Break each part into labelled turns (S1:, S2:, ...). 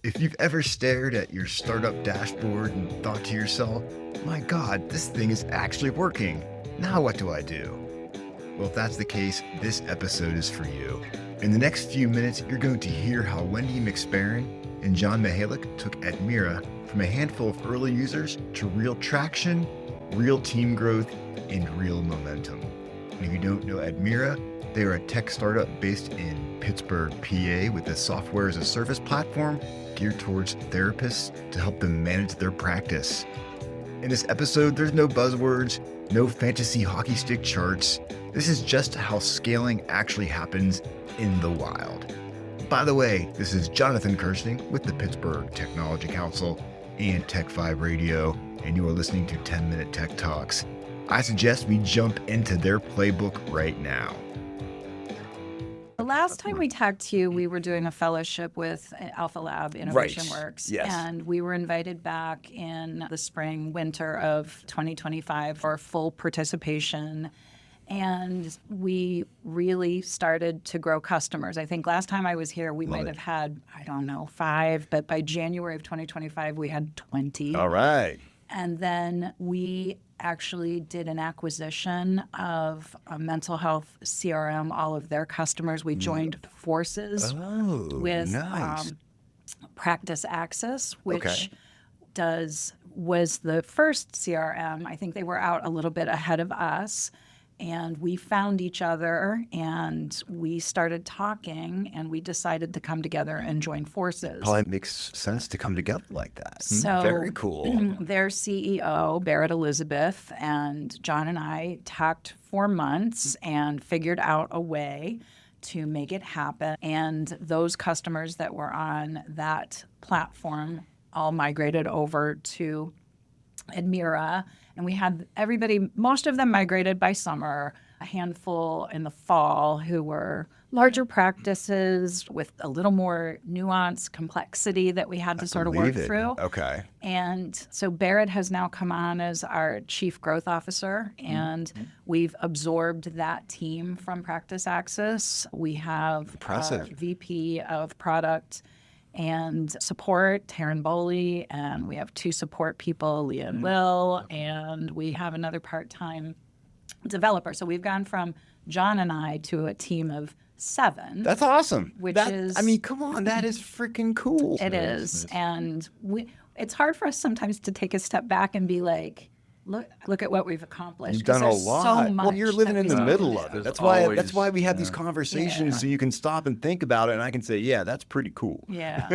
S1: If you've ever stared at your startup dashboard and thought to yourself, my God, this thing is actually working. Now what do I do? Well, if that's the case, this episode is for you. In the next few minutes, you're going to hear how Wendy McSparren and John Mihalik took Admirra from a handful of early users to real traction, real team growth, and real momentum. And if you don't know Admirra, they are a tech startup based in Pittsburgh, PA, with a software as a service platform geared towards therapists to help them manage their practice. In this episode, there's no buzzwords, no fantasy hockey stick charts. This is just how scaling actually happens in the wild. By the way, this is Jonathan Kersting with the Pittsburgh Technology Council and TechVibe Radio, and you are listening to 10-Minute Tech Talks. I suggest we jump into their playbook right now.
S2: The last time we talked to you, we were doing a fellowship with Alpha Lab Innovation Works.
S1: Yes.
S2: And we were invited back in the spring, winter of 2025 for full participation. And we really started to grow customers. I think last time I was here, we might have had, 5, but by January of 2025, we had 20.
S1: All right.
S2: And then we actually did an acquisition of a mental health CRM, all of their customers. We joined forces with
S1: nice.
S2: Practice Access, which was the first CRM. I think they were out a little bit ahead of us. And we found each other and we started talking and we decided to come together and join forces.
S1: Probably makes sense to come together like that.
S2: So
S1: Very cool.
S2: Their CEO, Barrett Elizabeth, and John and I talked for months and figured out a way to make it happen. And those customers that were on that platform all migrated over to Admirra. And we had everybody, most of them migrated by summer, a handful in the fall who were larger practices with a little more nuance, complexity that we had to sort of work through.
S1: Okay.
S2: And so Barrett has now come on as our Chief Growth Officer, and we've absorbed that team from Practice Access. We have our VP of Product and support, Taryn Boley, and we have 2 support people, Leah and Will, and we have another part-time developer. So we've gone from John and I to a team of 7.
S1: That's awesome.
S2: Come
S1: on, that is freaking cool.
S2: It is. And it's hard for us sometimes to take a step back and be like, Look at what we've accomplished.
S1: You've done a lot.
S2: So much
S1: well, you're living in the middle of it. That's why we have these conversations, so you can stop and think about it, and I can say, yeah, that's pretty cool.
S2: Yeah.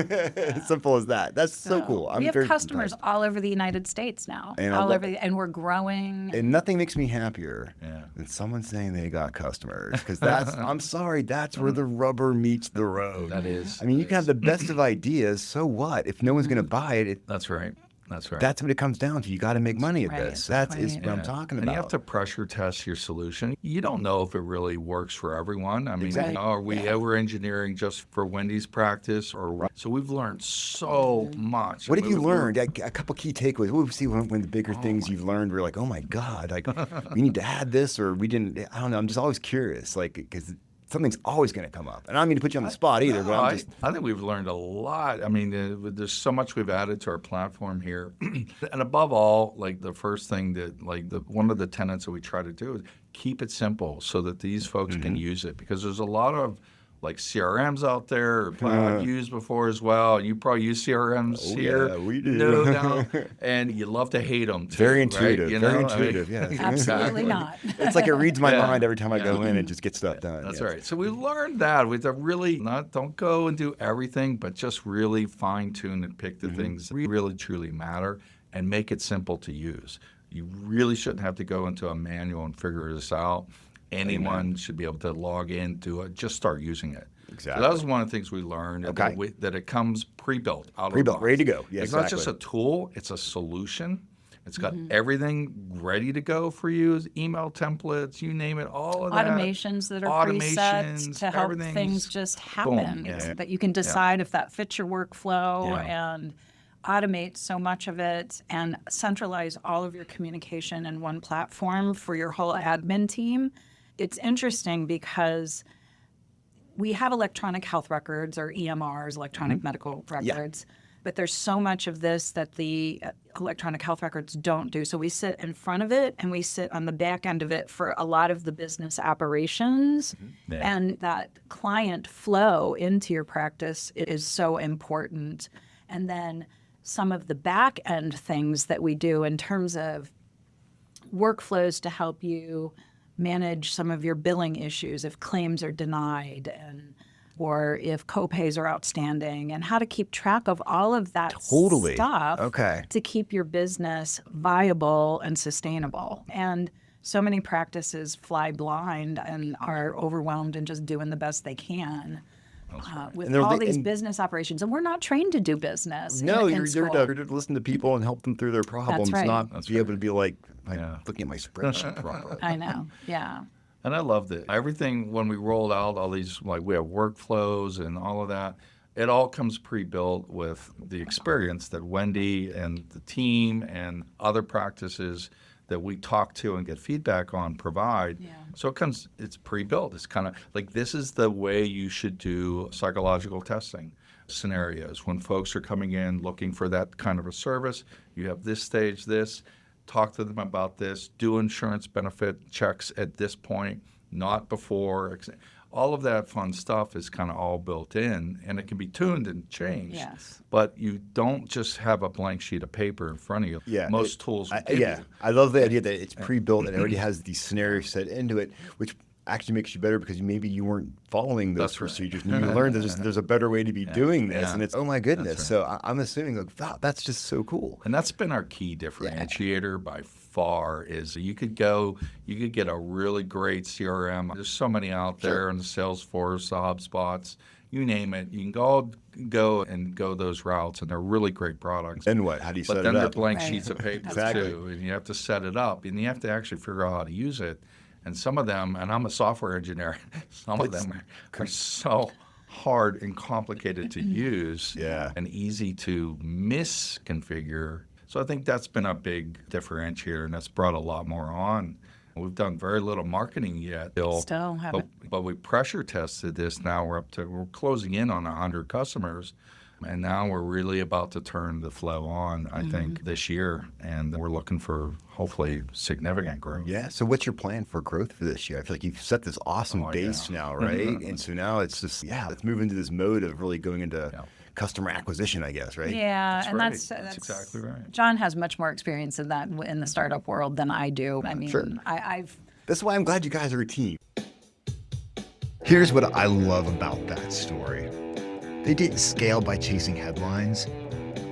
S1: Simple as that. That's so cool.
S2: We have customers all over the United States now, and we're growing.
S1: And nothing makes me happier than someone saying they got customers, because that's, I'm sorry, that's where the rubber meets the road.
S3: That is.
S1: I mean, you can have the best of ideas, so what? If no one's going to buy it,
S3: That's right. That's right.
S1: That's what it comes down to. You got to make money at this. That is what I'm talking about.
S3: And you have to pressure test your solution. You don't know if it really works for everyone. I mean, are we over-engineering just for Wendy's practice? So we've learned so much.
S1: What have you learned? A couple key takeaways. We'll see when the bigger things you've learned were like, oh my God, like we need to add this, or we didn't. I don't know. I'm just always curious, like, because something's always going to come up. And I don't mean to put you on the spot either, but
S3: I think we've learned a lot. I mean, there's so much we've added to our platform here. And above all, like the first thing that, one of the tenets that we try to do is keep it simple so that these folks can use it. Because there's a lot of CRMs out there, I've used before as well. You probably use CRMs here.
S1: Yeah, we do.
S3: No, and you love to hate them too.
S1: Very intuitive.
S3: Right?
S1: Very intuitive, yeah.
S2: Absolutely not.
S1: It's like it reads my mind every time I go in and just get stuff done.
S3: That's right. So we learned that. We have to really don't go and do everything, but just really fine tune and pick the things that really truly matter and make it simple to use. You really shouldn't have to go into a manual and figure this out. Anyone should be able to log in, do it, just start using it.
S1: Exactly.
S3: So that was one of the things we learned, that it comes pre-built.
S1: Pre-built, ready to go. Yeah,
S3: it's not just a tool, it's a solution. It's got everything ready to go for you, email templates, you name it, all of that.
S2: Automations that are preset to help things just happen. That you can decide if that fits your workflow and automate so much of it and centralize all of your communication in one platform for your whole admin team. It's interesting because we have electronic health records or EMRs, electronic medical records, but there's so much of this that the electronic health records don't do. So we sit in front of it and we sit on the back end of it for a lot of the business operations. And that client flow into your practice is so important. And then some of the back end things that we do in terms of workflows to help you manage some of your billing issues if claims are denied or if copays are outstanding, and how to keep track of all of that stuff to keep your business viable and sustainable. And so many practices fly blind and are overwhelmed and just doing the best they can. With all these business operations, and we're not trained to do business.
S1: No,
S2: in
S1: you're there to listen to people and help them through their problems,
S2: That's right.
S1: not be able to be like looking at my spreadsheet properly.
S2: I know, yeah.
S3: And I loved it. Everything, when we rolled out all these, like we have workflows and all of that, it all comes pre-built with the experience that Wendy and the team and other practices that we talk to and get feedback on provide. Yeah. So it's pre-built. It's kind of like, this is the way you should do psychological testing scenarios. When folks are coming in looking for that kind of a service, you have this stage, talk to them about this, do insurance benefit checks at this point, not before. All of that fun stuff is kind of all built in, and it can be tuned and changed.
S2: Yes.
S3: But you don't just have a blank sheet of paper in front of you.
S1: Yeah,
S3: Most tools will give you.
S1: I love the idea that it's pre-built and it already has these scenarios set into it, which actually makes you better because maybe you weren't following those procedures. And you learned there's a better way to be doing this. And it's, oh my goodness. Right. So I'm assuming, like, wow, that's just so cool.
S3: And that's been our key differentiator by far, is you could get a really great CRM. There's so many out there in the Salesforce, the HubSpots, you name it. You can go those routes, and they're really great products.
S1: And what? How do you set it up?
S3: But then they're blank sheets of paper too, and you have to set it up, and you have to actually figure out how to use it. And some of them, and I'm a software engineer, some of them are so hard and complicated to use and easy to misconfigure. So I think that's been a big differentiator, and that's brought a lot more on. We've done very little marketing yet.
S2: Still haven't.
S3: But we pressure tested this. Now we're closing in on 100 customers. And now we're really about to turn the flow on, I think, this year. And we're looking for, hopefully, significant growth.
S1: Yeah. So what's your plan for growth for this year? I feel like you've set this awesome base now, right? And so now it's just, let's move into this mode of really going into customer acquisition, I guess, right?
S2: Yeah.
S3: That's exactly right.
S2: John has much more experience in that in the startup world than I do. I mean,
S1: That's why I'm glad you guys are a team. Here's what I love about that story. They didn't scale by chasing headlines.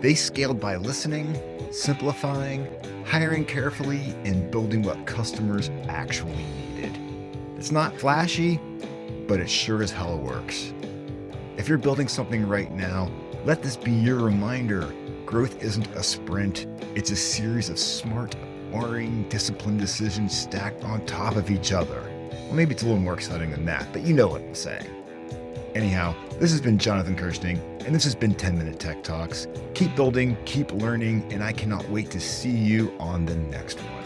S1: They scaled by listening, simplifying, hiring carefully, and building what customers actually needed. It's not flashy, but it sure as hell works. If you're building something right now, let this be your reminder. Growth isn't a sprint. It's a series of smart, boring, disciplined decisions stacked on top of each other. Well, maybe it's a little more exciting than that, but you know what I'm saying. Anyhow, this has been Jonathan Kersting, and this has been 10-Minute Tech Talks. Keep building, keep learning, and I cannot wait to see you on the next one.